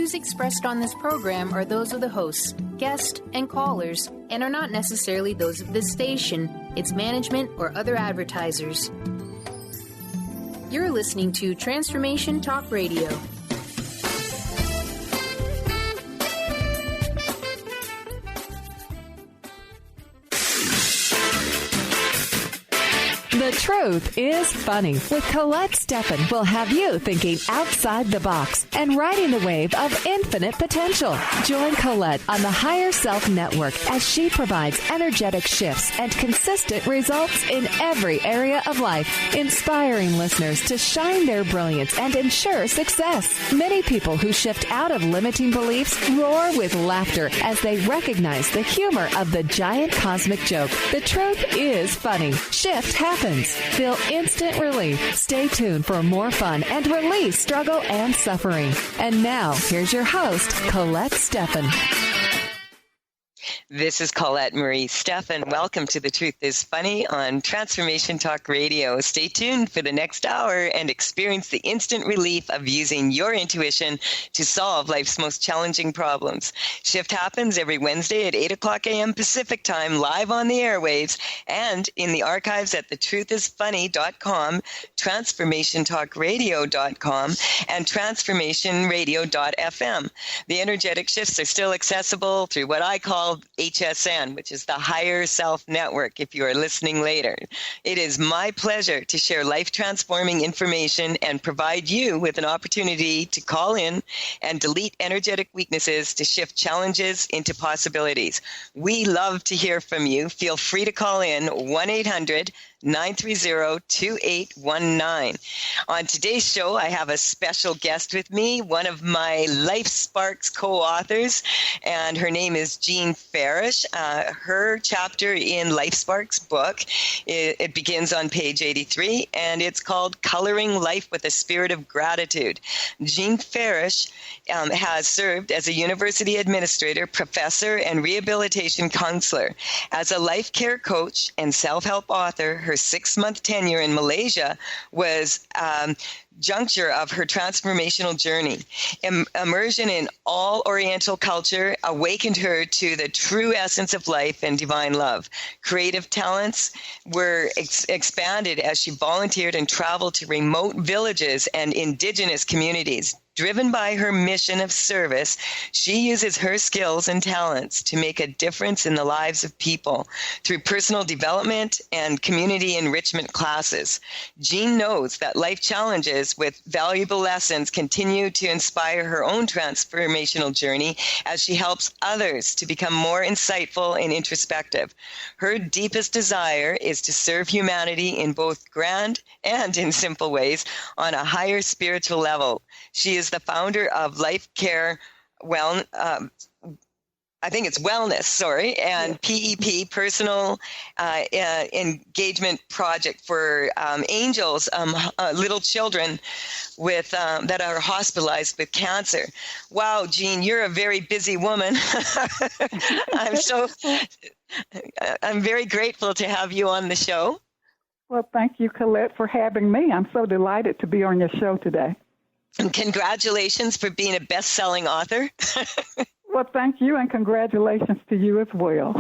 views expressed on this program are those of the hosts, guests, and callers, and are not necessarily those of this station, its management, or other advertisers. You're listening to Transformation Talk Radio. The Truth is Funny with Colette Stefan will have you thinking outside the box and riding the wave of infinite potential. Join Colette on the Higher Self Network as she provides energetic shifts and consistent results in every area of life, inspiring listeners to shine their brilliance and ensure success. Many people who shift out of limiting beliefs roar with laughter as they recognize the humor of the giant cosmic joke. The truth is funny. Shift happens. Feel instant relief. Stay tuned for more fun and release struggle and suffering. And now, here's your host, Colette Stefan. This is Colette Marie Stefan. Welcome to The Truth is Funny on Transformation Talk Radio. Stay tuned for the next hour and experience the instant relief of using your intuition to solve life's most challenging problems. Shift happens every Wednesday at 8 o'clock a.m. Pacific Time, live on the airwaves and in the archives at thetruthisfunny.com, transformationtalkradio.com, and transformationradio.fm. The energetic shifts are still accessible through what I call HSN, which is the Higher Self Network, if you are listening later. It is my pleasure to share life-transforming information and provide you with an opportunity to call in and delete energetic weaknesses to shift challenges into possibilities. We love to hear from you. Feel free to call in 1-800-930-2819. On today's show, I have a special guest with me, one of my Life Sparks co-authors, and her name is Jean Farish. Her chapter in Life Sparks book, it begins on page 83, and it's called Coloring Life with a Spirit of Gratitude. Jean Farish has served as a university administrator, professor, and rehabilitation counselor. As a life care coach and self-help author, her 6-month tenure in Malaysia was juncture of her transformational journey. Immersion in all Oriental culture awakened her to the true essence of life and divine love. Creative talents were expanded as she volunteered and traveled to remote villages and indigenous communities. Driven by her mission of service, she uses her skills and talents to make a difference in the lives of people through personal development and community enrichment classes. Jean knows that life challenges with valuable lessons continue to inspire her own transformational journey as she helps others to become more insightful and introspective. Her deepest desire is to serve humanity in both grand and in simple ways on a higher spiritual level. She is the founder of Life Care Wellness, and PEP, Personal Engagement Project for angels, little children with that are hospitalized with cancer. Wow, Jean, you're a very busy woman. I'm very grateful to have you on the show. Well, thank you, Colette, for having me. I'm so delighted to be on your show today. And congratulations for being a best-selling author. Well, thank you, and congratulations to you as well.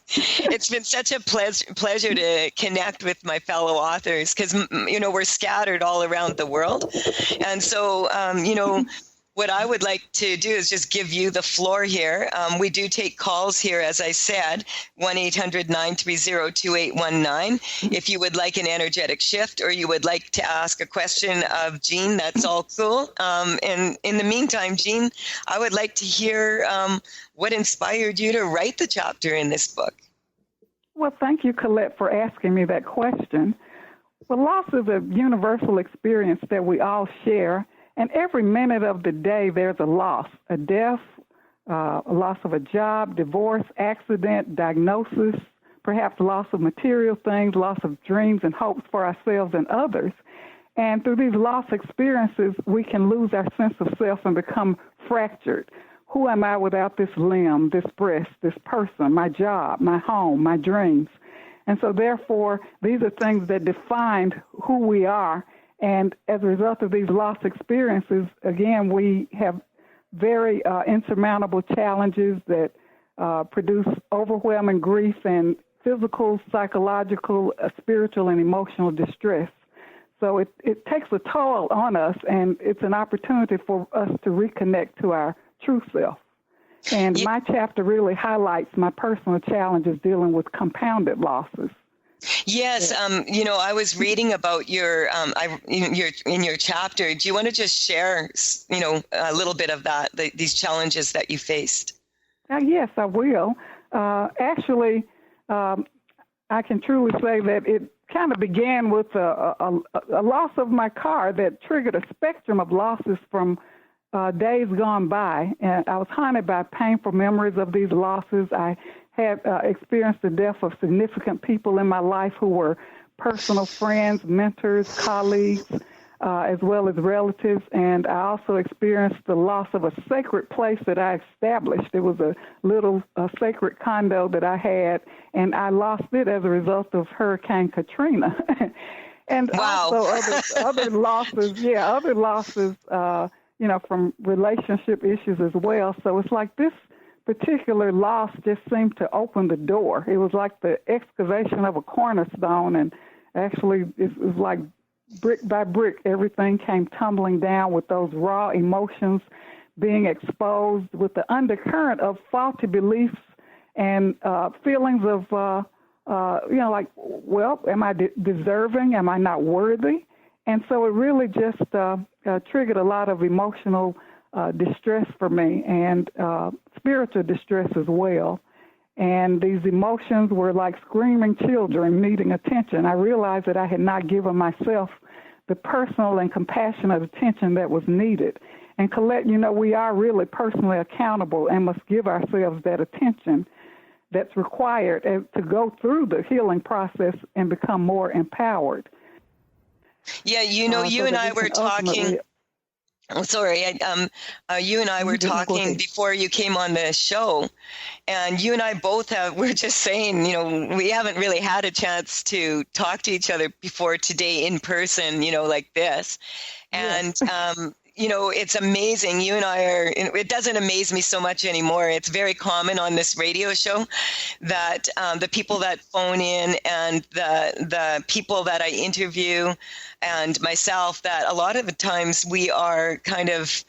It's been such a pleasure to connect with my fellow authors because, we're scattered all around the world. And so, what I would like to do is just give you the floor here. We do take calls here, as I said, 1-800-930-2819. If you would like an energetic shift or you would like to ask a question of Jean, that's all cool. And in the meantime, Jean, I would like to hear what inspired you to write the chapter in this book. Well, thank you, Colette, for asking me that question. Well, loss is a universal experience that we all share. And every minute of the day, there's a loss, a death, a loss of a job, divorce, accident, diagnosis, perhaps loss of material things, loss of dreams and hopes for ourselves and others. And through these loss experiences, we can lose our sense of self and become fractured. Who am I without this limb, this breast, this person, my job, my home, my dreams? And so therefore, these are things that define who we are. And as a result of these lost experiences, again, we have very insurmountable challenges that produce overwhelming grief and physical, psychological, spiritual, and emotional distress. So it takes a toll on us, and it's an opportunity for us to reconnect to our true self. And my chapter really highlights my personal challenges dealing with compounded losses. Yes, I was reading about your in your chapter. Do you want to just share, a little bit of that, these challenges that you faced? Yes, I will. Actually, I can truly say that it kind of began with a loss of my car that triggered a spectrum of losses from days gone by. And I was haunted by painful memories of these losses. I had experienced the death of significant people in my life who were personal friends, mentors, colleagues, as well as relatives. And I also experienced the loss of a sacred place that I established. It was a little sacred condo that I had, and I lost it as a result of Hurricane Katrina. And also other losses, from relationship issues as well. So it's like this particular loss just seemed to open the door. It was like the excavation of a cornerstone, and actually it was like brick by brick, everything came tumbling down with those raw emotions being exposed with the undercurrent of faulty beliefs and feelings of, am I deserving? Am I not worthy? And so it really just triggered a lot of emotional distress for me and spiritual distress as well. And these emotions were like screaming children needing attention. I realized that I had not given myself the personal and compassionate attention that was needed. And Colette, we are really personally accountable and must give ourselves that attention that's required to go through the healing process and become more empowered. Yeah, you and I were talking. You and I were talking before you came on the show, and you and I both we're just saying, we haven't really had a chance to talk to each other before today in person, like this. And, it's amazing. You and I it doesn't amaze me so much anymore. It's very common on this radio show that the people that phone in and the people that I interview and myself, that a lot of the times we are kind of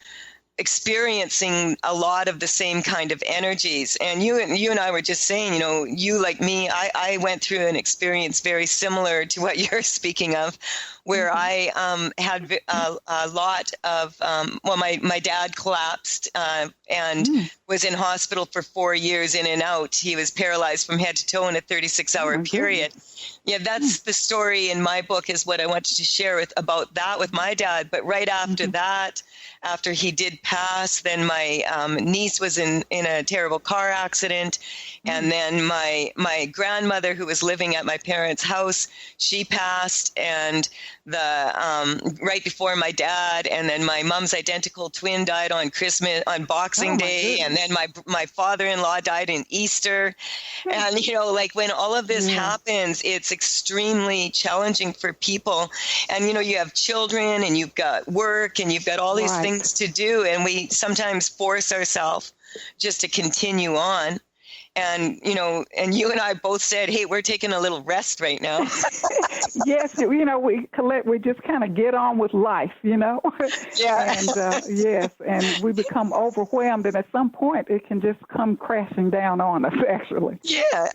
experiencing a lot of the same kind of energies. And you and I were just saying, you like me, I went through an experience very similar to what you're speaking of, where I had a lot of, my dad collapsed and was in hospital for 4 years in and out. He was paralyzed from head to toe in a 36-hour period. Yeah, that's the story in my book, is what I wanted to share about that with my dad. But right after that, after he did pass, then my niece was in a terrible car accident. And then my grandmother, who was living at my parents' house, she passed. And right before my dad, and then my mom's identical twin died on on Boxing Day, and then my father-in-law died in Easter. And when all of this happens, it's extremely challenging for people. And you have children, and you've got work, and you've got all these things to do, and we sometimes force ourselves just to continue on. And, and you and I both said, hey, we're taking a little rest right now. Yes, Colette, we just kind of get on with life, Yeah. And, yes, and we become overwhelmed, and at some point it can just come crashing down on us, actually. Yeah,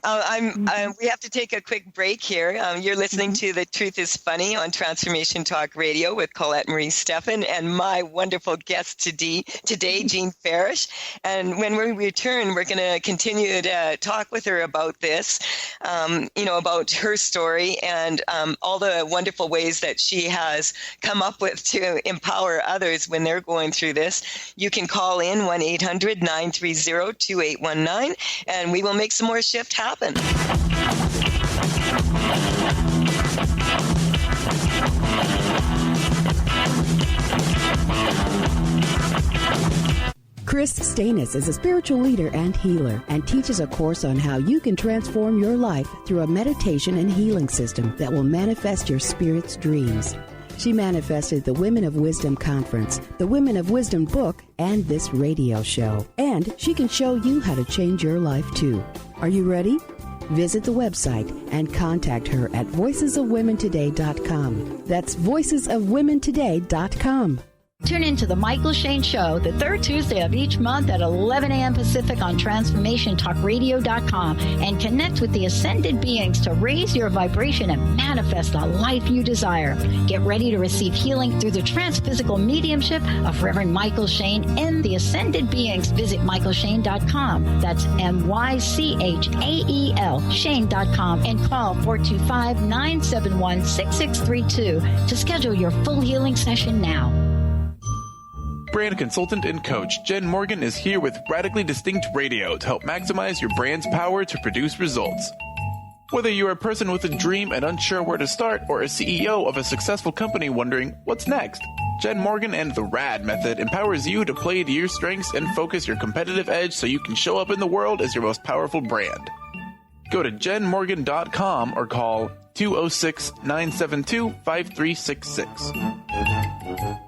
we have to take a quick break here. You're listening to The Truth is Funny on Transformation Talk Radio with Colette Marie Stefan and my wonderful guest today, Jean Farish. And when we return, we're going to continue to talk with her about this, about her story and all the wonderful ways that she has come up with to empower others when they're going through this. You can call in 1-800-930-2819, and we will make some more shift happen. Chris Stanis is a spiritual leader and healer and teaches a course on how you can transform your life through a meditation and healing system that will manifest your spirit's dreams. She manifested the Women of Wisdom Conference, the Women of Wisdom book, and this radio show. And she can show you how to change your life too. Are you ready? Visit the website and contact her at voicesofwomentoday.com. That's voicesofwomentoday.com. Tune in to The Michael Shane Show, the third Tuesday of each month at 11 a.m. Pacific on TransformationTalkRadio.com, and connect with the ascended beings to raise your vibration and manifest the life you desire. Get ready to receive healing through the transphysical mediumship of Reverend Michael Shane and the ascended beings. Visit MichaelShane.com. That's MyChael, Shane.com, and call 425-971-6632 to schedule your full healing session now. Brand consultant and coach Jen Morgan is here with Radically Distinct Radio to help maximize your brand's power to produce results. Whether you're a person with a dream and unsure where to start, or a CEO of a successful company wondering what's next, Jen Morgan and the RAD method empowers you to play to your strengths and focus your competitive edge so you can show up in the world as your most powerful brand. Go to jenmorgan.com or call 206-972-5366.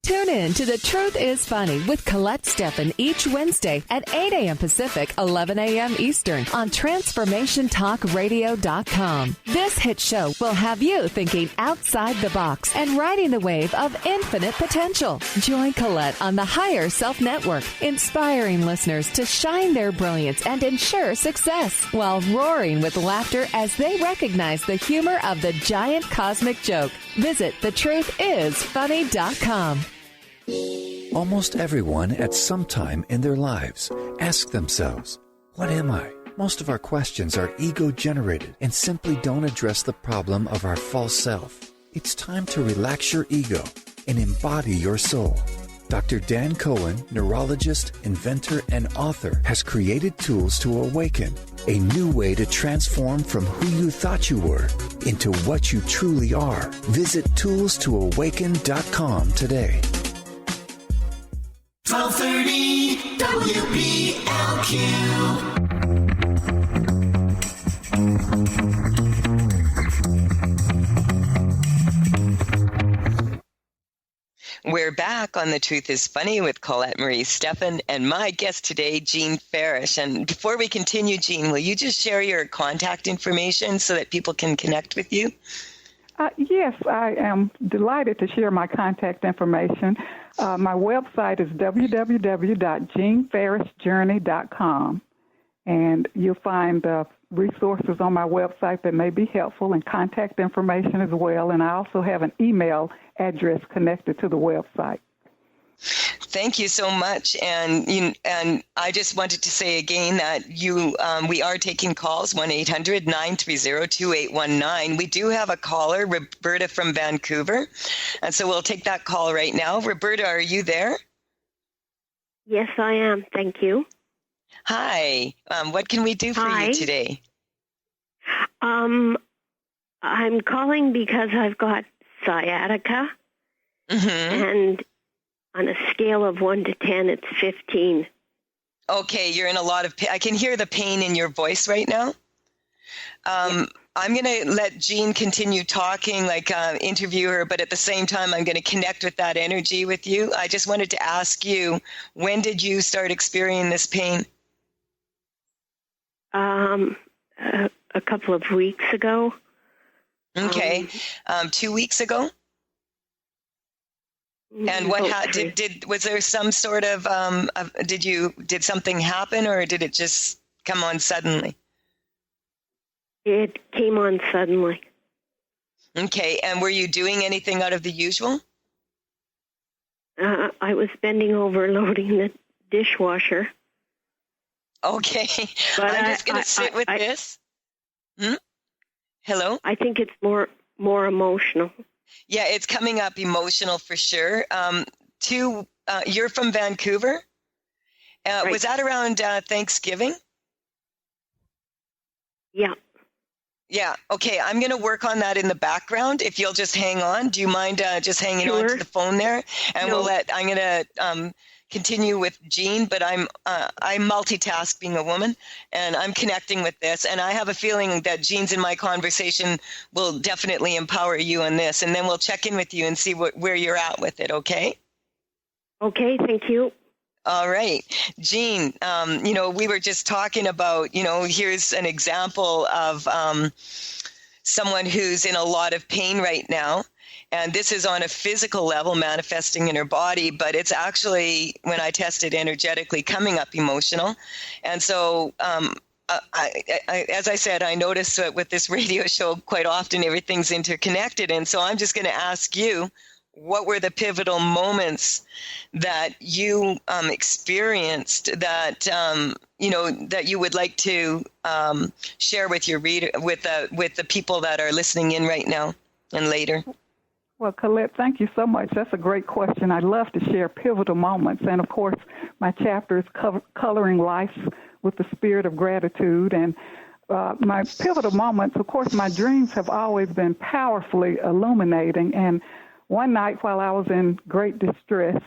Tune in to The Truth is Funny with Colette Stefan each Wednesday at 8 a.m. Pacific, 11 a.m. Eastern on TransformationTalkRadio.com. This hit show will have you thinking outside the box and riding the wave of infinite potential. Join Colette on the Higher Self Network, inspiring listeners to shine their brilliance and ensure success while roaring with laughter as they recognize the humor of the giant cosmic joke. Visit thetruthисfunny.com. Almost everyone at some time in their lives ask themselves, what am I? Most of our questions are ego-generated and simply don't address the problem of our false self. It's time to relax your ego and embody your soul. Dr. Dan Cohen, neurologist, inventor, and author, has created tools to awaken, a new way to transform from who you thought you were into what you truly are. Visit toolstoawaken.com today. 1230 WBLQ. We're back on The Truth is Funny with Colette Marie Stefan and my guest today, Jean Farish. And before we continue, Jean, will you just share your contact information so that people can connect with you? Yes, I am delighted to share my contact information. My website is www.jeanfarishjourney.com, and you'll find resources on my website that may be helpful and contact information as well. And I also have an email address connected to the website. Thank you so much. And I just wanted to say again that we are taking calls, 1-800-930-2819. We do have a caller, Roberta from Vancouver. And so we'll take that call right now. Roberta, are you there? Yes, I am. Thank you. Hi. What can we do for you today? I'm calling because I've got sciatica, and on a scale of 1 to 10, it's 15. Okay, you're in a lot of pain. I can hear the pain in your voice right now. I'm going to let Jean continue talking, interview her, but at the same time, I'm going to connect with that energy with you. I just wanted to ask you, when did you start experiencing this pain? A couple of weeks ago. Okay. 2 weeks ago? And what was there some sort of did something happen, or did it just come on suddenly? It came on suddenly. Okay, and were you doing anything out of the usual? I was bending over loading the dishwasher. Okay, but I'm just going to sit with this. Hello? I think it's more emotional. Yeah, it's coming up emotional for sure. You're from Vancouver? Right. Was that around Thanksgiving? Yeah. Yeah, okay. I'm going to work on that in the background. If you'll just hang on. Do you mind just hanging on to the phone there? And I'm going to continue with Jean, but I multitask being a woman, and I'm connecting with this. And I have a feeling that Jean's in my conversation will definitely empower you on this. And then we'll check in with you and see where you're at with it, okay? Okay, thank you. All right. Jean, we were just talking about, here's an example of someone who's in a lot of pain right now. And this is on a physical level manifesting in her body, but it's actually, when I tested energetically, coming up emotional. And so, as I said, I notice that with this radio show quite often everything's interconnected. And so I'm just going to ask you, what were the pivotal moments that you experienced that, that you would like to share with your reader, with the people that are listening in right now and later? Well, Colette, thank you so much. That's a great question. I love to share pivotal moments. And, of course, my chapter is Coloring Life with the Spirit of Gratitude. And my pivotal moments, of course, my dreams have always been powerfully illuminating. And one night while I was in great distress,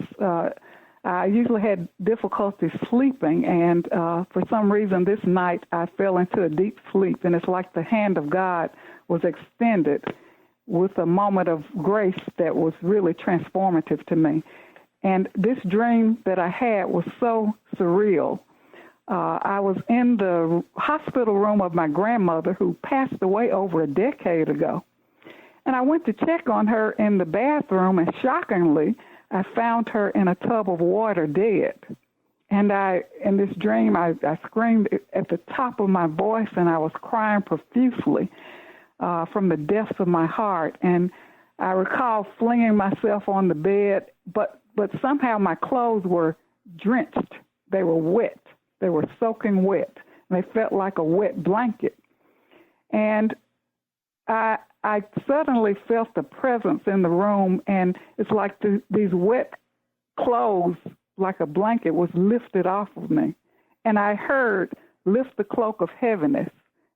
I usually had difficulty sleeping. And for some reason this night I fell into a deep sleep. And it's like the hand of God was extended with a moment of grace that was really transformative to me. And this dream that I had was so surreal. I was in the hospital room of my grandmother who passed away over a decade ago. And I went to check on her in the bathroom, and shockingly, I found her in a tub of water dead. And in this dream, I screamed at the top of my voice, and I was crying profusely from the depths of my heart. And I recall flinging myself on the bed, but somehow my clothes were drenched. They were wet. They were soaking wet. And they felt like a wet blanket. And I suddenly felt the presence in the room, and it's like these wet clothes, like a blanket, was lifted off of me. And I heard, "Lift the cloak of heaviness,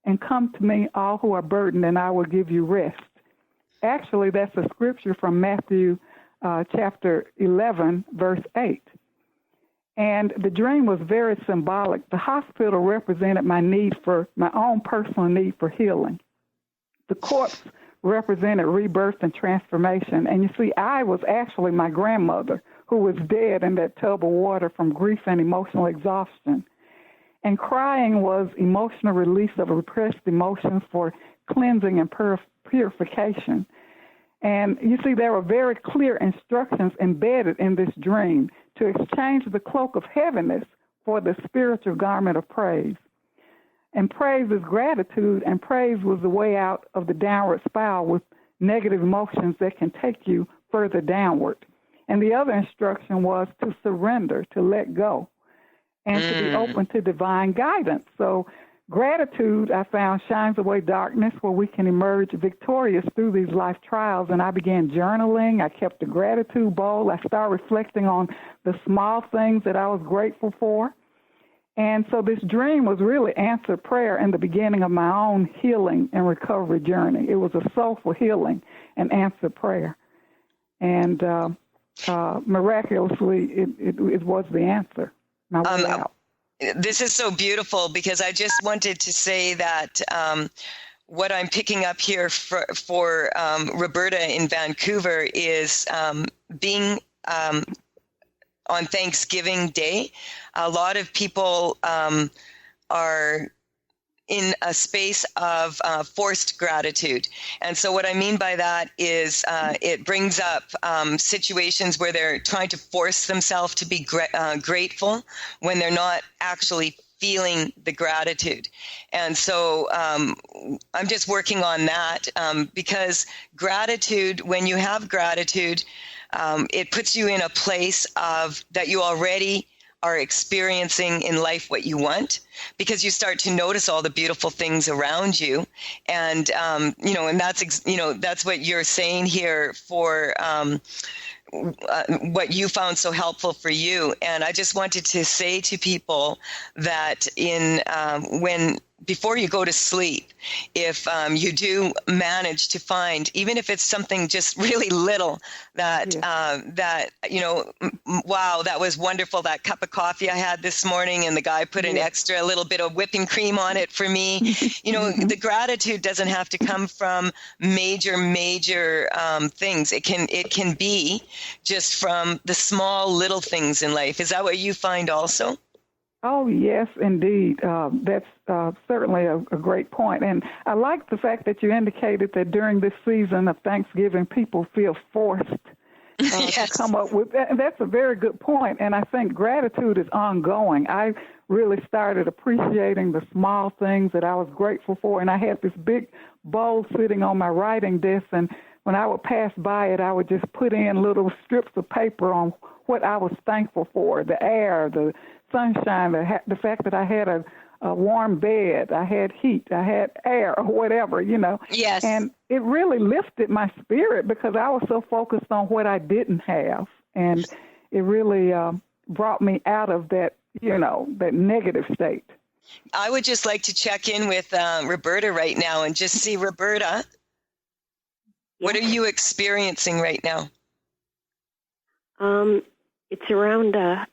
and come to me, all who are burdened, and I will give you rest." Actually, that's a scripture from Matthew chapter 11, verse 8. And the dream was very symbolic. The hospital represented my own personal need for healing. The corpse represented rebirth and transformation. And you see, I was actually my grandmother who was dead in that tub of water from grief and emotional exhaustion. And crying was emotional release of repressed emotions for cleansing and purification. And you see, there were very clear instructions embedded in this dream to exchange the cloak of heaviness for the spiritual garment of praise. And praise is gratitude, and praise was the way out of the downward spiral with negative emotions that can take you further downward. And the other instruction was to surrender, to let go, and to be open to divine guidance. So gratitude, I found, shines away darkness where we can emerge victorious through these life trials. And I began journaling. I kept a gratitude bowl. I started reflecting on the small things that I was grateful for. And so this dream was really answered prayer in the beginning of my own healing and recovery journey. It was a soulful healing and answered prayer. And miraculously, it was the answer. This is so beautiful, because I just wanted to say that what I'm picking up here for Roberta in Vancouver is being on Thanksgiving Day. A lot of people are in a space of forced gratitude. And so what I mean by that is it brings up situations where they're trying to force themselves to be grateful when they're not actually feeling the gratitude. And so I'm just working on that because gratitude, when you have gratitude, it puts you in a place of that you already are experiencing in life what you want, because you start to notice all the beautiful things around you. And, and that's what you're saying here for what you found so helpful for you. And I just wanted to say to people that when before you go to sleep, if you do manage to find, even if it's something just really little, that wow, that was wonderful, that cup of coffee I had this morning, and the guy put an extra little bit of whipping cream on it for me. The gratitude doesn't have to come from major things. It can be just from the small little things in life. Is that what you find also? Oh, yes, indeed. That's certainly a great point. And I like the fact that you indicated that during this season of Thanksgiving, people feel forced to come up with that. And that's a very good point. And I think gratitude is ongoing. I really started appreciating the small things that I was grateful for. And I had this big bowl sitting on my writing desk. And when I would pass by it, I would just put in little strips of paper on what I was thankful for: the air, the sunshine, the fact that I had a warm bed, I had heat, I had air, or whatever, Yes. And it really lifted my spirit because I was so focused on what I didn't have. And it really brought me out of that, that negative state. I would just like to check in with Roberta right now and just see, Roberta, what are you experiencing right now? It's around a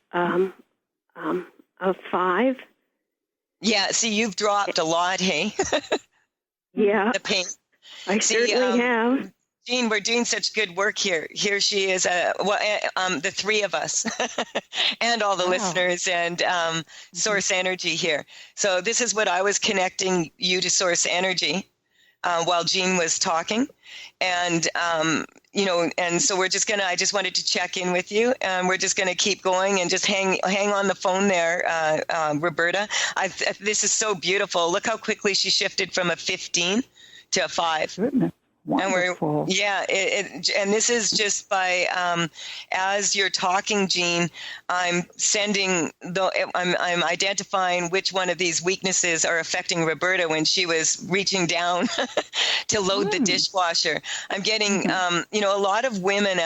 5. Yeah, see, you've dropped a lot, hey? Yeah. The pain. I certainly have. Jean, we're doing such good work here. Here she is, the three of us, and all the listeners, and Source Energy here. So this is what I was connecting you to Source Energy while Jean was talking. And, and so we're just I just wanted to check in with you, and we're just going to keep going and just hang on the phone there, Roberta. This is so beautiful. Look how quickly she shifted from a 15 to a 5. Goodness. Wonderful. And and this is just by as you're talking, Jean, I'm identifying which one of these weaknesses are affecting Roberta when she was reaching down to load the dishwasher. I'm getting a lot of women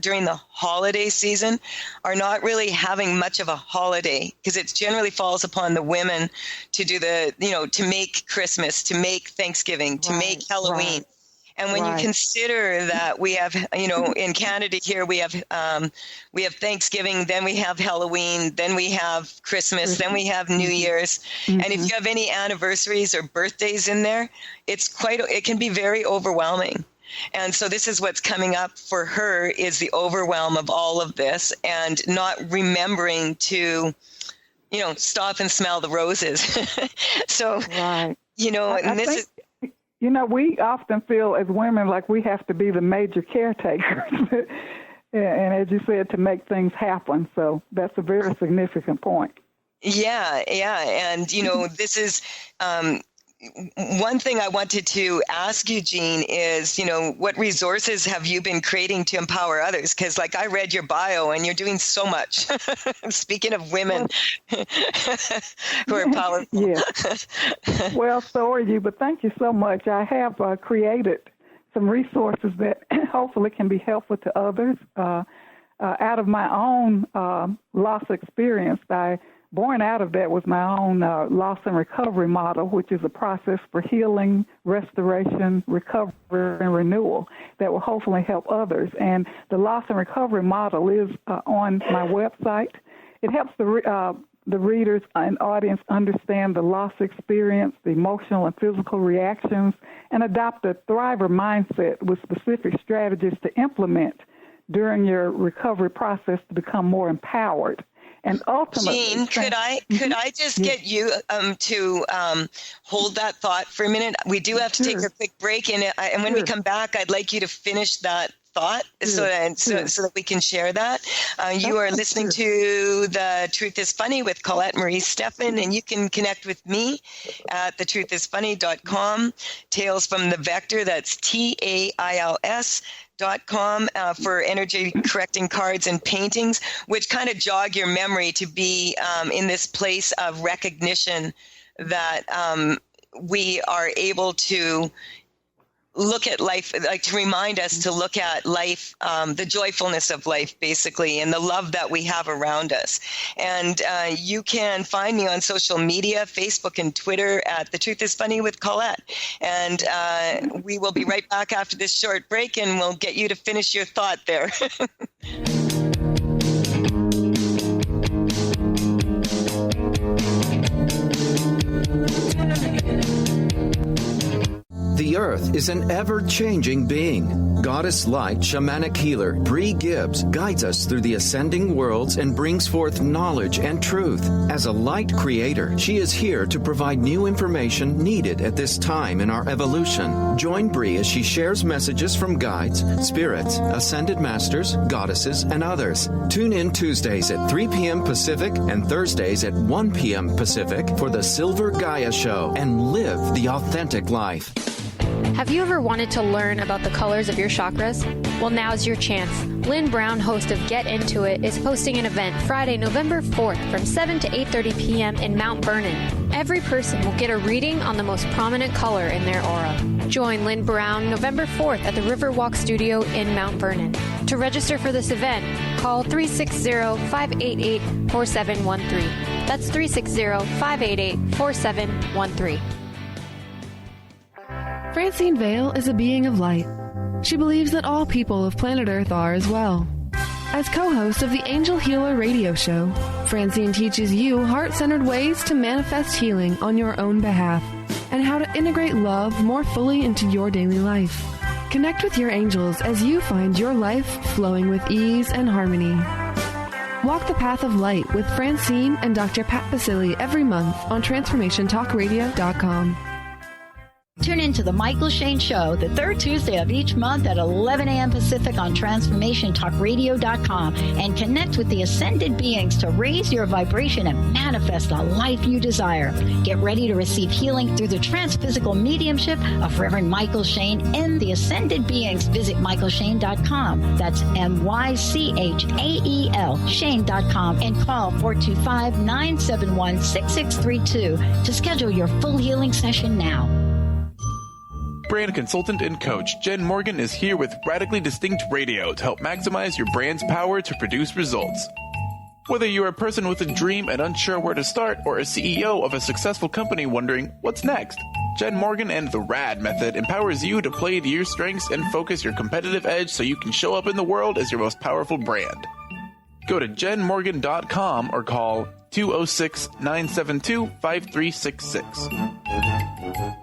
during the holiday season are not really having much of a holiday because it generally falls upon the women to do to make Christmas, to make Thanksgiving, to make Halloween. Right. And when you consider that we have, in Canada here, we have Thanksgiving, then we have Halloween, then we have Christmas, then we have New Year's. Mm-hmm. And if you have any anniversaries or birthdays in there, it can be very overwhelming. And so this is what's coming up for her, is the overwhelm of all of this and not remembering to, stop and smell the roses. So, and this is. We often feel as women like we have to be the major caretakers, and as you said, to make things happen. So that's a very significant point. Yeah. And, this is one thing I wanted to ask you, Jean, is, what resources have you been creating to empower others? Because, I read your bio, and you're doing so much. Speaking of women who are powerful. Yeah. Well, so are you, but thank you so much. I have created some resources that hopefully can be helpful to others. Out of my own loss experience, born out of that was my own loss and recovery model, which is a process for healing, restoration, recovery, and renewal that will hopefully help others. And the loss and recovery model is on my website. It helps the readers and audience understand the loss experience, the emotional and physical reactions, and adopt a thriver mindset with specific strategies to implement during your recovery process to become more empowered. And ultimately, Jean, could I just get you to hold that thought for a minute? We do have to take a quick break, and when we come back, I'd like you to finish that thought so that we can share that. You are listening to The Truth is Funny with Colette Marie Stefan, and you can connect with me at thetruthisfunny.com. Tales from the Vector, that's TAILS.com for energy correcting cards and paintings, which kind of jog your memory to be in this place of recognition that we are able to look at life, like to remind us to look at life, the joyfulness of life, basically, and the love that we have around us. And you can find me on social media, Facebook and Twitter at The Truth is Funny with Colette. And we will be right back after this short break, and we'll get you to finish your thought there. The Earth is an ever-changing being. Goddess Light shamanic healer Bree Gibbs guides us through the ascending worlds and brings forth knowledge and truth. As a light creator, she is here to provide new information needed at this time in our evolution. Join Bree as she shares messages from guides, spirits, ascended masters, goddesses, and others. Tune in Tuesdays at 3 p.m. Pacific and Thursdays at 1 p.m. Pacific for the Silver Gaia Show and live the authentic life. Have you ever wanted to learn about the colors of your chakras? Well, now's your chance. Lynn Brown, host of Get Into It, is hosting an event Friday, November 4th from 7 to 8:30 p.m. in Mount Vernon. Every person will get a reading on the most prominent color in their aura. Join Lynn Brown November 4th at the Riverwalk Studio in Mount Vernon. To register for this event, call 360-588-4713. That's 360-588-4713. Francine Vale is a being of light. She believes that all people of planet Earth are as well. As co-host of the Angel Healer radio show, Francine teaches you heart-centered ways to manifest healing on your own behalf and how to integrate love more fully into your daily life. Connect with your angels as you find your life flowing with ease and harmony. Walk the path of light with Francine and Dr. Pat Basili every month on TransformationTalkRadio.com. Tune in to The Michael Shane Show the third Tuesday of each month at 11 a.m. Pacific on TransformationTalkRadio.com and connect with the ascended beings to raise your vibration and manifest the life you desire. Get ready to receive healing through the transphysical mediumship of Reverend Michael Shane and the ascended beings. Visit MichaelShane.com. That's MyChael, Shane.com, and call 425-971-6632 to schedule your full healing session now. Brand consultant and coach Jen Morgan is here with Radically Distinct Radio to help maximize your brand's power to produce results. Whether you're a person with a dream and unsure where to start, or a CEO of a successful company wondering what's next, Jen Morgan and the RAD method empowers you to play to your strengths and focus your competitive edge so you can show up in the world as your most powerful brand. Go to jenmorgan.com or call 206-972-5366.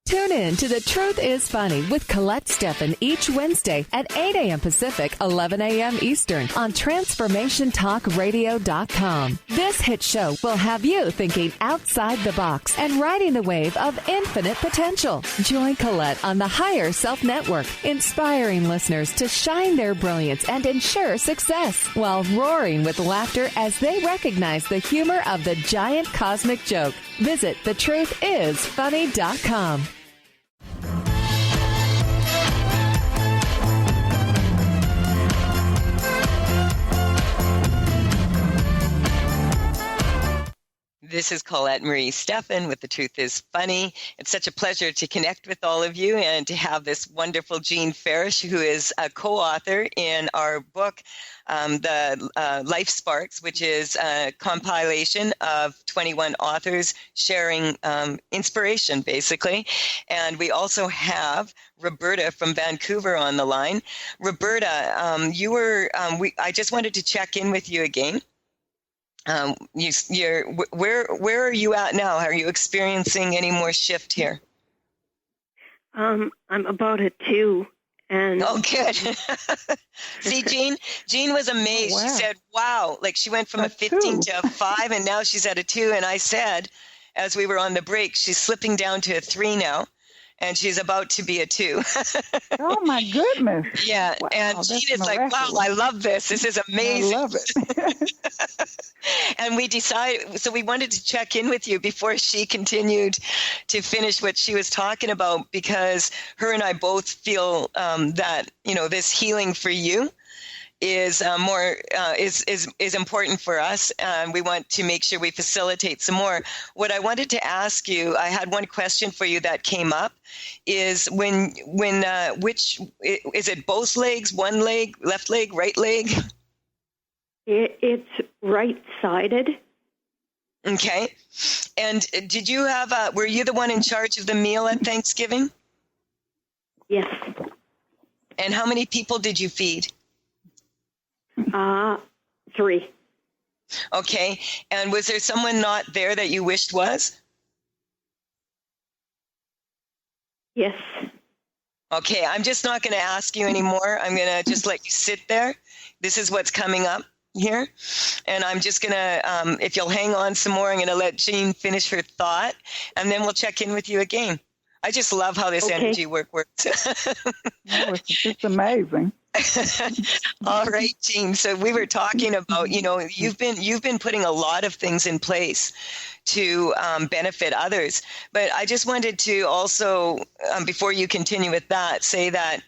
Tune in to The Truth is Funny with Colette Stefan each Wednesday at 8 a.m. Pacific, 11 a.m. Eastern on TransformationTalkRadio.com. This hit show will have you thinking outside the box and riding the wave of infinite potential. Join Colette on the Higher Self Network, inspiring listeners to shine their brilliance and ensure success while roaring with laughter as they recognize the humor of the giant cosmic joke. Visit thetruthisfunny.com. This is Colette Marie Stefan with The Truth is Funny. It's such a pleasure to connect with all of you and to have this wonderful Jean Farish, who is a co-author in our book, The Life Sparks, which is a compilation of 21 authors sharing inspiration, basically. And we also have Roberta from Vancouver on the line. Roberta, I just wanted to check in with you again. Where are you at now? Are you experiencing any more shift here? I'm about at 2. And oh, good. See, Jean was amazed. Oh, wow. She said, wow, like she went from a 15 to a 5, and now she's at a 2. And I said, as we were on the break, she's slipping down to a 3 now. And she's about to be a 2. Oh, my goodness. Yeah. Wow, and Jean is like, wow, I love this. This is amazing. I love it. And we decided, so we wanted to check in with you before she continued to finish what she was talking about, because her and I both feel that, this healing for you is is important for us, and we want to make sure we facilitate some more. What I wanted to ask you, I had one question for you that came up, is which is it? Both legs, one leg, left leg, right leg? It's right-sided. Okay. And did you have were you the one in charge of the meal at Thanksgiving? Yes. And how many people did you feed? 3. Okay. And was there someone not there that you wished was? Yes. Okay. I'm just not going to ask you anymore. I'm going to just let you sit there. This is what's coming up here. And I'm just going to, if you'll hang on some more, I'm going to let Jean finish her thought, and then we'll check in with you again. I just love how this energy works. It's amazing. All right, Jean. So we were talking about, you've been putting a lot of things in place to benefit others. But I just wanted to also, before you continue with that, say that,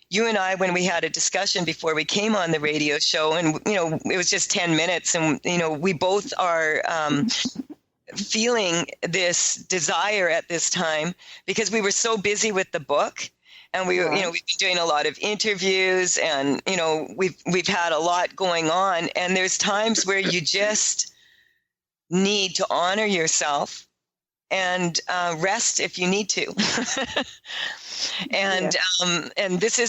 you and I, when we had a discussion before we came on the radio show, and, it was just 10 minutes, and, we both are feeling this desire at this time because we were so busy with the book, and we've been doing a lot of interviews, and we've had a lot going on, and there's times where you just need to honor yourself and rest if you need to. And and this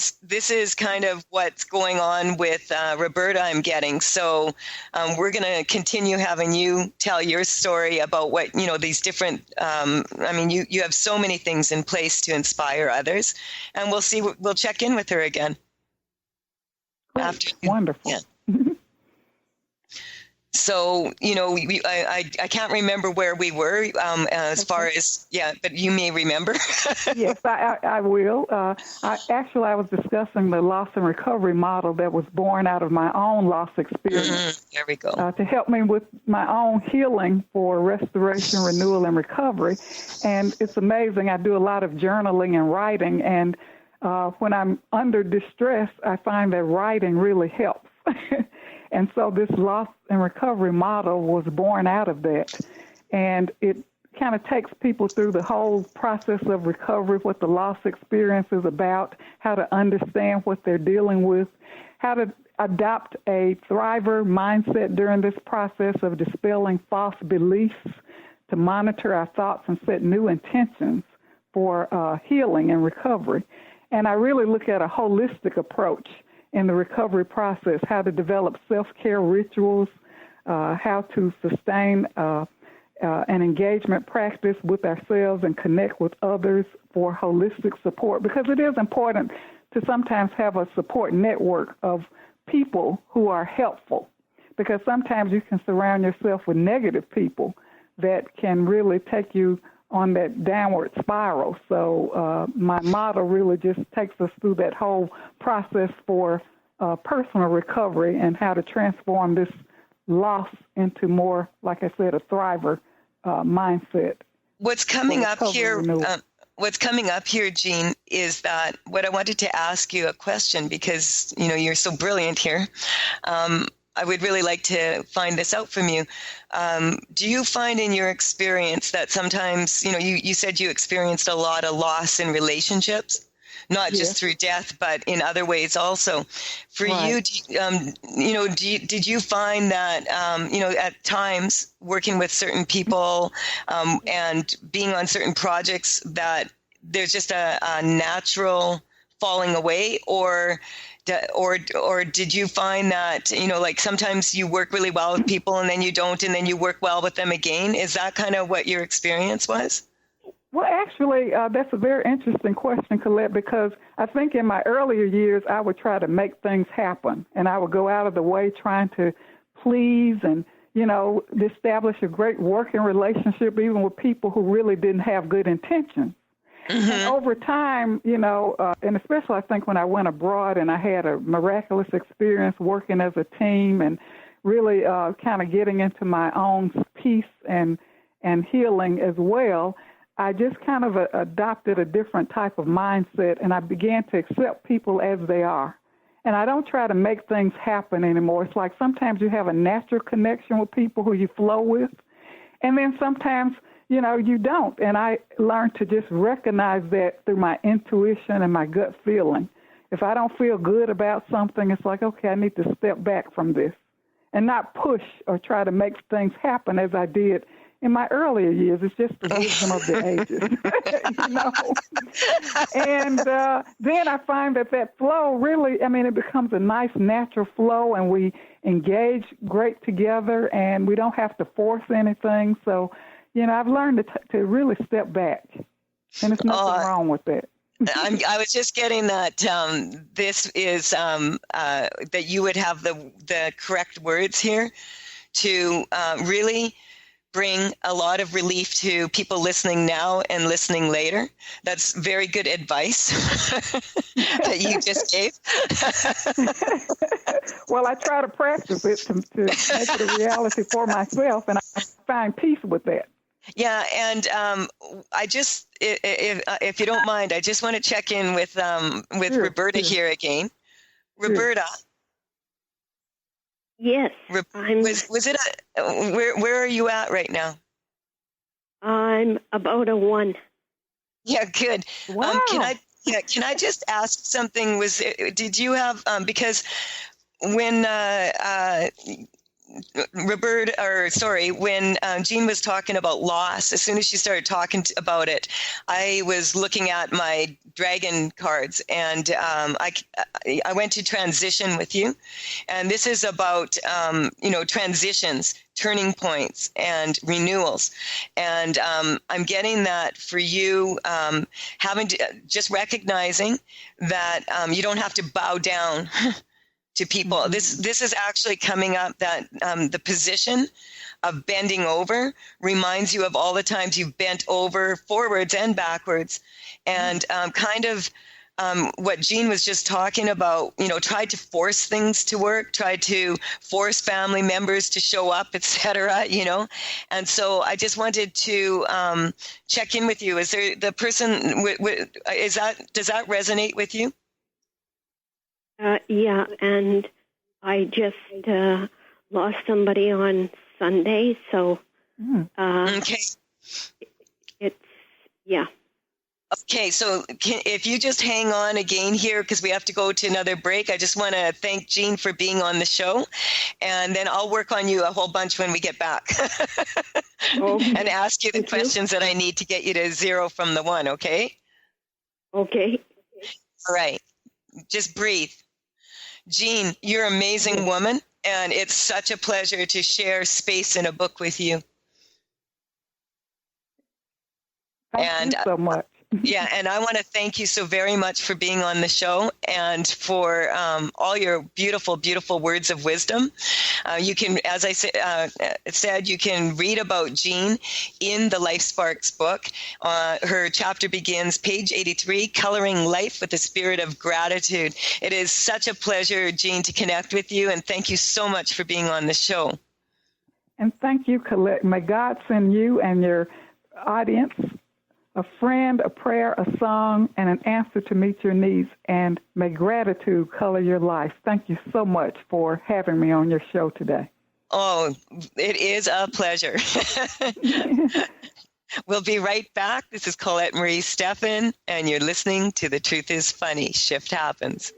is kind of what's going on with Roberta, I'm getting. So we're going to continue having you tell your story about what, these different, you have so many things in place to inspire others, and we'll check in with her again. After. Wonderful. Yeah. So, I can't remember where we were as far as, but you may remember. Yes, I will. I was discussing the loss and recovery model that was born out of my own loss experience. There we go. To help me with my own healing for restoration, renewal, and recovery. And it's amazing. I do a lot of journaling and writing, and when I'm under distress, I find that writing really helps. And so this loss and recovery model was born out of that. And it kind of takes people through the whole process of recovery, what the loss experience is about, how to understand what they're dealing with, how to adopt a thriver mindset during this process of dispelling false beliefs, to monitor our thoughts and set new intentions for healing and recovery. And I really look at a holistic approach in the recovery process, how to develop self-care rituals, how to sustain an engagement practice with ourselves and connect with others for holistic support, because it is important to sometimes have a support network of people who are helpful, because sometimes you can surround yourself with negative people that can really take you on that downward spiral. So my model really just takes us through that whole process for personal recovery and how to transform this loss into more, like I said, a thriver mindset. What's coming up here, Jean, is that what I wanted to ask you a question, because, you're so brilliant here. I would really like to find this out from you. Do you find in your experience that sometimes, you said you experienced a lot of loss in relationships, not just through death, but in other ways also. For you, did you find that, at times working with certain people and being on certain projects that there's just a natural falling away, or did you find that, like sometimes you work really well with people and then you don't, and then you work well with them again? Is that kind of what your experience was? Well, actually, that's a very interesting question, Colette, because I think in my earlier years, I would try to make things happen, and I would go out of the way trying to please and, establish a great working relationship, even with people who really didn't have good intentions. Mm-hmm. And over time, and especially I think when I went abroad and I had a miraculous experience working as a team and really kind of getting into my own peace and healing as well, I just kind of adopted a different type of mindset, and I began to accept people as they are And I don't try to make things happen anymore. It's like sometimes you have a natural connection with people who you flow with, and then sometimes, you know, you don't. And I learned to just recognize that through my intuition and my gut feeling. If I don't feel good about something, it's like, okay, I need to step back from this and not push or try to make things happen as I did in my earlier years. It's just the wisdom of the ages, you know. And then I find that flow really, I mean, it becomes a nice natural flow, and we engage great together, and we don't have to force anything. So, you know, I've learned to really step back, and there's nothing wrong with that. I was just getting that this is that you would have the correct words here to really bring a lot of relief to people listening now and listening later. That's very good advice that you just gave. Well, I try to practice it to make it a reality for myself, and I find peace with that. Yeah, and I just, if you don't mind, I just want to check in with Sure, Roberta here again. Roberta. Yes, was it where are you at right now? I'm about a 1. Yeah, good. Wow. Can I just ask something? Did you have because when when Jean was talking about loss, as soon as she started talking about it, I was looking at my dragon cards, and I went to transition with you, and this is about transitions, turning points, and renewals, and I'm getting that for you, having to just recognizing that you don't have to bow down to people. Mm-hmm. This is actually coming up that the position of bending over reminds you of all the times you've bent over forwards and backwards, and what Jean was just talking about, tried to force things to work, tried to force family members to show up, etc., and so I just wanted to check in with you. Is there the person, does that resonate with you? Yeah, and I just lost somebody on Sunday, so okay. Yeah. Okay, so if you just hang on again here, because we have to go to another break. I just want to thank Jean for being on the show, and then I'll work on you a whole bunch when we get back and ask you the questions that I need to get you to 0 from the 1, okay? Okay. All right. Just breathe. Jean, you're an amazing woman, and it's such a pleasure to share space in a book with you. Thank you so much. Yeah, and I want to thank you so very much for being on the show and for all your beautiful, beautiful words of wisdom. You can, as I said, you can read about Jean in the Life Sparks book. Her chapter begins, page 83, Coloring Life with the Spirit of Gratitude. It is such a pleasure, Jean, to connect with you, and thank you so much for being on the show. And thank you, Colette. May God send you and your audience a friend, a prayer, a song, and an answer to meet your needs. And may gratitude color your life. Thank you so much for having me on your show today. Oh, it is a pleasure. We'll be right back. This is Colette Marie Stefan, and you're listening to The Truth is Funny. Shift Happens.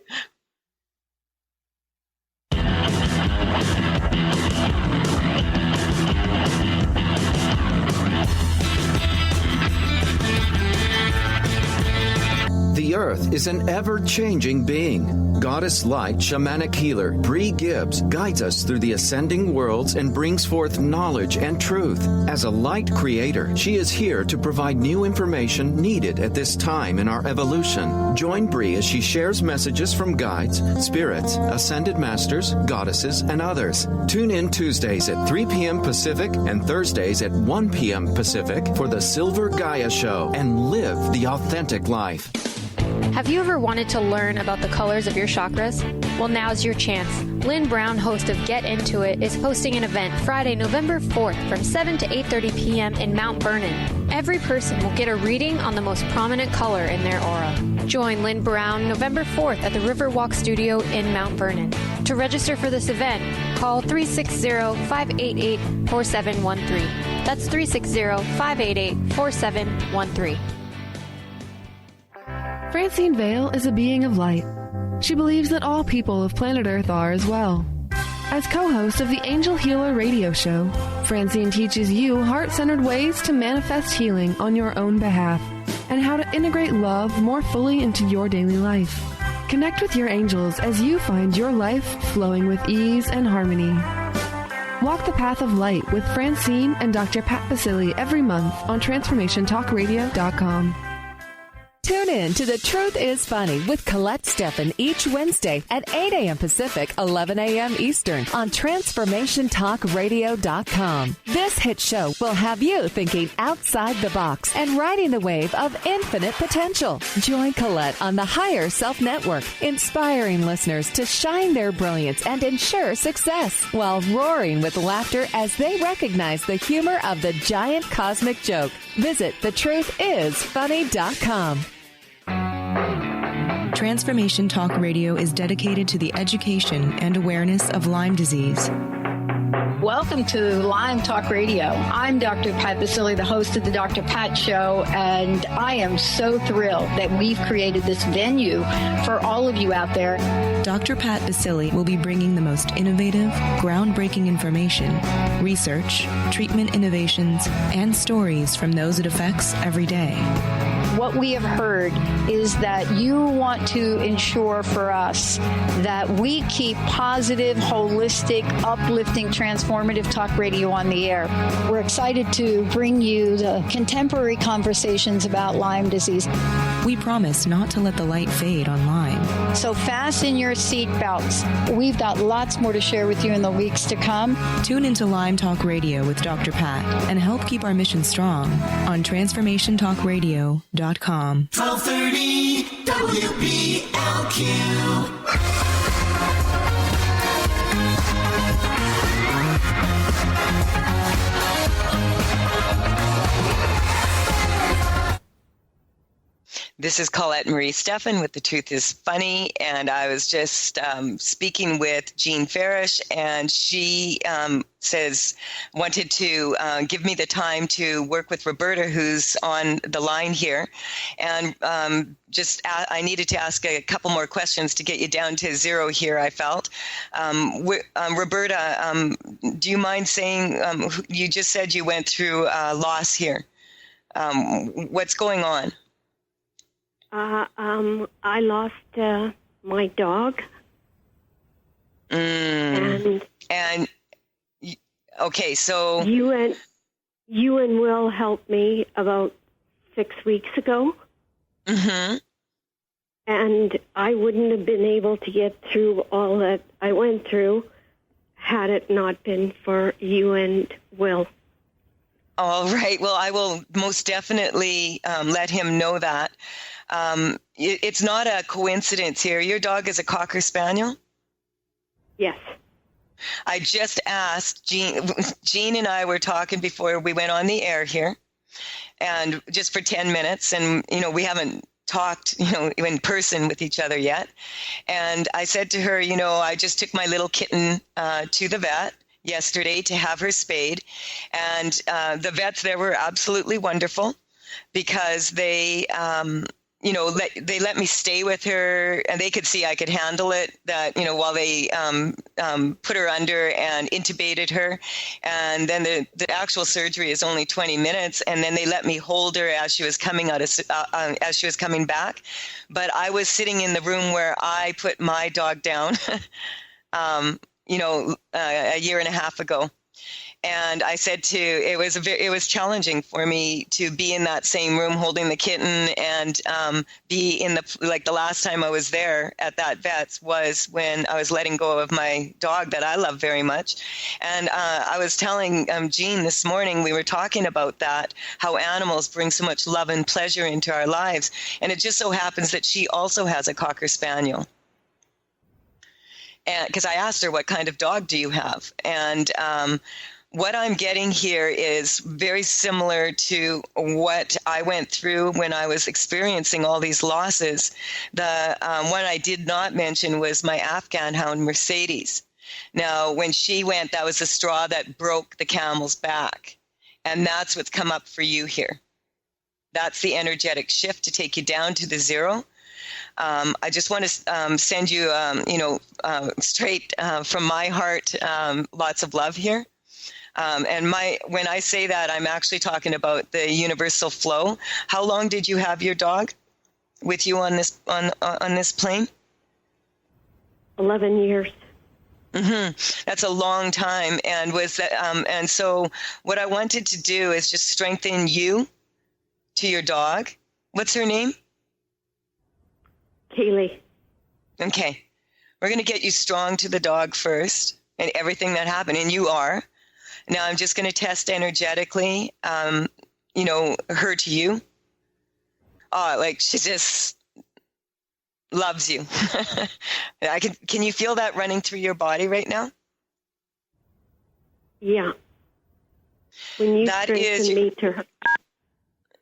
The Earth is an ever-changing being. Goddess Light Shamanic Healer Bree Gibbs guides us through the ascending worlds and brings forth knowledge and truth. As a light creator, she is here to provide new information needed at this time in our evolution. Join Bree as she shares messages from guides, spirits, ascended masters, goddesses, and others. Tune in Tuesdays at 3 p.m. Pacific and Thursdays at 1 p.m. Pacific for the Silver Gaia Show and live the authentic life. Have you ever wanted to learn about the colors of your chakras? Well, now's your chance. Lynn Brown, host of Get Into It, is hosting an event Friday, November 4th from 7 to 8:30 p.m. in Mount Vernon. Every person will get a reading on the most prominent color in their aura. Join Lynn Brown November 4th at the Riverwalk Studio in Mount Vernon. To register for this event, call 360-588-4713. That's 360-588-4713. Francine Vale is a being of light. She believes that all people of planet Earth are as well. As co-host of the Angel Healer radio show, Francine teaches you heart-centered ways to manifest healing on your own behalf and how to integrate love more fully into your daily life. Connect with your angels as you find your life flowing with ease and harmony. Walk the path of light with Francine and Dr. Pat Basili every month on TransformationTalkRadio.com. Tune in to The Truth is Funny with Colette Stefan each Wednesday at 8 a.m. Pacific, 11 a.m. Eastern on TransformationTalkRadio.com. This hit show will have you thinking outside the box and riding the wave of infinite potential. Join Colette on the Higher Self Network, inspiring listeners to shine their brilliance and ensure success while roaring with laughter as they recognize the humor of the giant cosmic joke. Visit thetruthисfunny.com. Transformation Talk Radio is dedicated to the education and awareness of Lyme disease. Welcome to Lyme Talk Radio. I'm Dr. Pat Basili, the host of the Dr. Pat Show, and I am so thrilled that we've created this venue for all of you out there. Dr. Pat Basili will be bringing the most innovative, groundbreaking information, research, treatment innovations, and stories from those it affects every day. What we have heard is that you want to ensure for us that we keep positive, holistic, uplifting, transformative talk radio on the air. We're excited to bring you the contemporary conversations about Lyme disease. We promise not to let the light fade on Lyme. So fasten your seatbelts. We've got lots more to share with you in the weeks to come. Tune into Lyme Talk Radio with Dr. Pat and help keep our mission strong on TransformationTalkRadio.com. 1230 WBLQ. This is Colette Marie Stefan with The Truth is Funny, and I was just speaking with Jean Farish, and she wanted to give me the time to work with Roberta, who's on the line here, and I needed to ask a couple more questions to get you down to zero here, I felt. Roberta, do you mind saying, you just said you went through loss here. What's going on? I lost my dog. And okay, so you and Will helped me about 6 weeks ago. Mm-hmm. And I wouldn't have been able to get through all that I went through had it not been for you and Will. All right. Well, I will most definitely let him know that. It's not a coincidence here. Your dog is a Cocker Spaniel? Yes. I just asked Jean and I were talking before we went on the air here, and just for 10 minutes, and, we haven't talked, in person with each other yet. And I said to her, I just took my little kitten to the vet yesterday to have her spayed, and the vets there were absolutely wonderful because they they let me stay with her, and they could see I could handle it, that, while they put her under and intubated her. And then the actual surgery is only 20 minutes. And then they let me hold her as she was coming as she was coming back. But I was sitting in the room where I put my dog down, a year and a half ago. And I said it was challenging for me to be in that same room holding the kitten and be in the last time I was there at that vet's was when I was letting go of my dog that I love very much. And I was telling Jean this morning, we were talking about that, how animals bring so much love and pleasure into our lives. And it just so happens that she also has a Cocker Spaniel. And because I asked her, what kind of dog do you have? And what I'm getting here is very similar to what I went through when I was experiencing all these losses. The one I did not mention was my Afghan hound, Mercedes. Now, when she went, that was the straw that broke the camel's back. And that's what's come up for you here. That's the energetic shift to take you down to the zero. I just want to send you, straight from my heart, lots of love here. And when I say that, I'm actually talking about the universal flow. How long did you have your dog with you on this on this plane? 11 years. Mm-hmm. That's a long time. And and so what I wanted to do is just strengthen you to your dog. What's her name? Kaylee. Okay. We're going to get you strong to the dog first and everything that happened. And you are. Now I'm just going to test energetically, her to you. Oh, like she just loves you. Can you feel that running through your body right now? Yeah. When you strengthen me to her.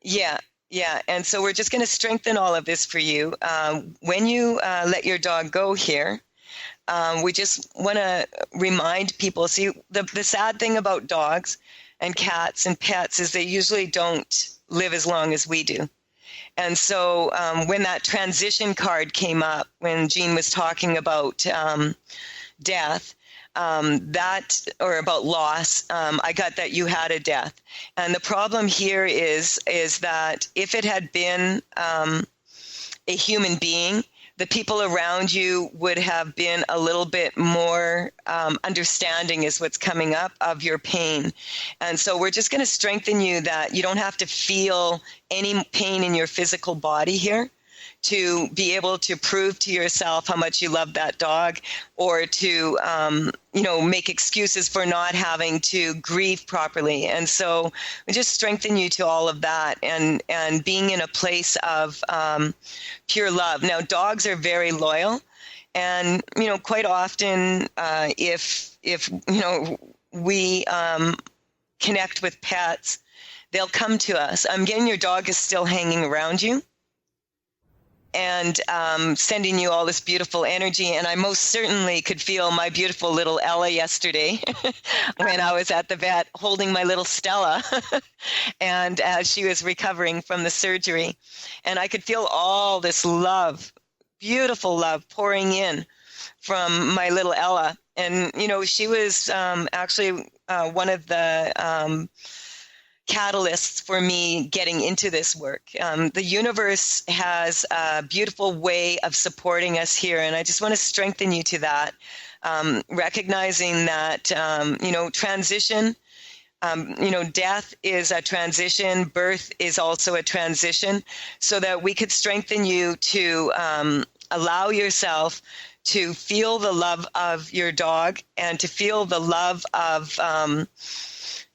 Yeah. Yeah, and so we're just going to strengthen all of this for you. When you let your dog go here, we just want to remind people, see, the sad thing about dogs and cats and pets is they usually don't live as long as we do. And so when that transition card came up, when Jean was talking about death, about loss, I got that you had a death. And the problem here is that if it had been a human being, the people around you would have been a little bit more understanding is what's coming up of your pain. And so we're just going to strengthen you that you don't have to feel any pain in your physical body here to be able to prove to yourself how much you love that dog, or to, make excuses for not having to grieve properly. And so we just strengthen you to all of that and being in a place of pure love. Now, dogs are very loyal. And, quite often if we connect with pets, they'll come to us. I'm getting your dog is still hanging around you and sending you all this beautiful energy. And I most certainly could feel my beautiful little Ella yesterday when I was at the vet holding my little Stella and as she was recovering from the surgery. And I could feel all this love, beautiful love pouring in from my little Ella. And, she was actually one of the catalysts for me getting into this work. The universe has a beautiful way of supporting us here, and I just want to strengthen you to that, recognizing that, transition, death is a transition, birth is also a transition, so that we could strengthen you to allow yourself to feel the love of your dog and to feel the love of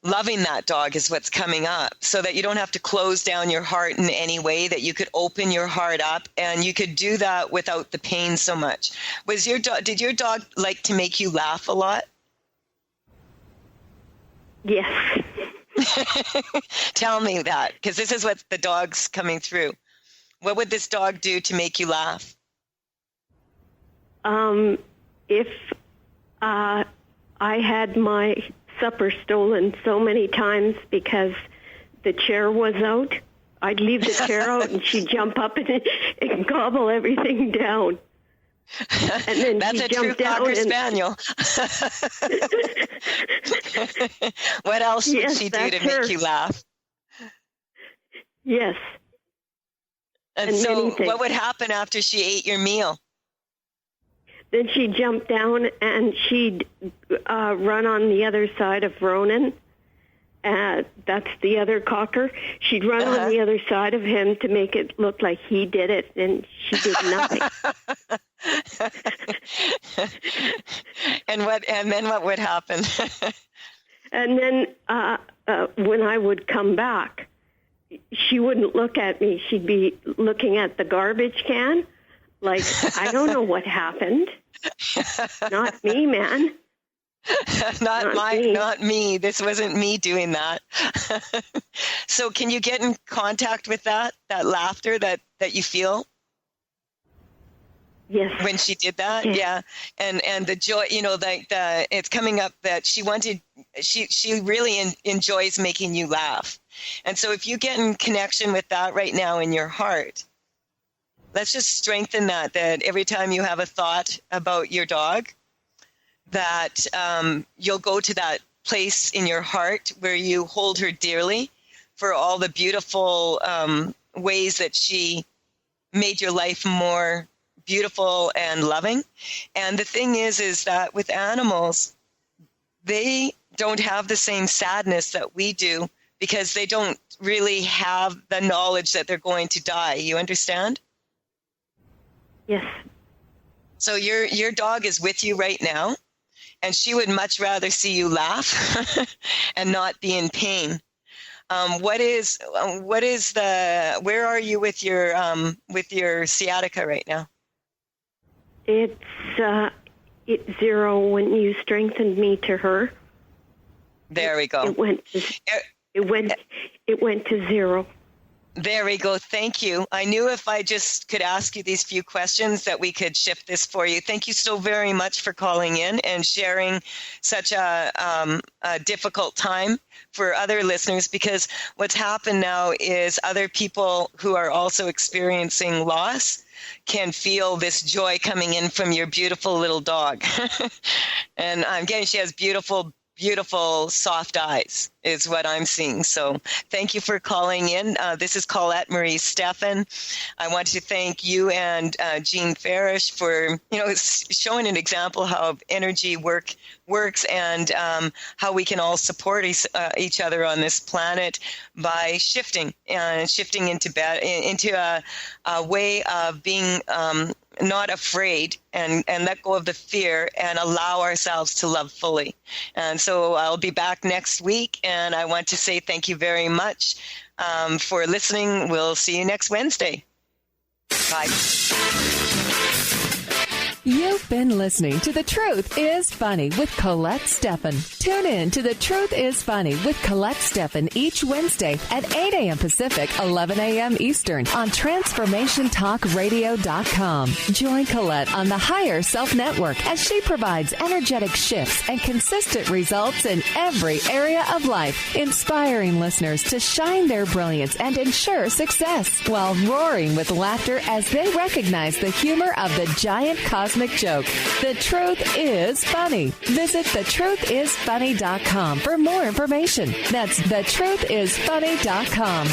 loving that dog is what's coming up, so that you don't have to close down your heart in any way, that you could open your heart up and you could do that without the pain so much. Did your dog like to make you laugh a lot? Yes. Tell me that, because this is what the dog's coming through. What would this dog do to make you laugh? If I had my supper stolen so many times because the chair was out, I'd leave the chair out and she'd jump up and gobble everything down. And then that's a true Cocker Spaniel. What else would she do to make you laugh? Yes. And so what would happen after she ate your meal? Then she'd jump down and she'd run on the other side of Ronan. That's the other cocker. She'd run on the other side of him to make it look like he did it, and she did nothing. And then what would happen? And then when I would come back, she wouldn't look at me. She'd be looking at the garbage can, like, I don't know what happened. Not me, man. Not me. This wasn't me doing that. So can you get in contact with that laughter that you feel? Yes. When she did that? Yeah. And the joy, it's coming up that she really enjoys making you laugh. And so if you get in connection with that right now in your heart, let's just strengthen that every time you have a thought about your dog, that you'll go to that place in your heart where you hold her dearly for all the beautiful ways that she made your life more beautiful and loving. And the thing is that with animals, they don't have the same sadness that we do because they don't really have the knowledge that they're going to die. You understand? Yes. So your dog is with you right now, and she would much rather see you laugh and not be in pain. Where are you with your sciatica right now? It's 0 when you strengthened me to her. There we go. It went to 0. There we go. Thank you. I knew if I just could ask you these few questions that we could shift this for you. Thank you so very much for calling in and sharing such a difficult time for other listeners, because what's happened now is other people who are also experiencing loss can feel this joy coming in from your beautiful little dog. And I'm getting, she has beautiful soft eyes is what I'm seeing. So thank you for calling in. This is Colette Marie Stefan. I want to thank you and Jean Farish for, showing an example how energy works and how we can all support each other on this planet by shifting into a way of being not afraid and let go of the fear and allow ourselves to love fully. And so I'll be back next week, and I want to say thank you very much for listening. We'll see you next Wednesday. Bye. You've been listening to The Truth is Funny with Colette Stefan. Tune in to The Truth is Funny with Colette Stefan each Wednesday at 8 a.m. Pacific, 11 a.m. Eastern on TransformationTalkRadio.com. Join Colette on the Higher Self Network as she provides energetic shifts and consistent results in every area of life, inspiring listeners to shine their brilliance and ensure success while roaring with laughter as they recognize the humor of the giant cosmic joke. The Truth is Funny. Visit thetruthisfunny.com for more information. That's thetruthisfunny.com.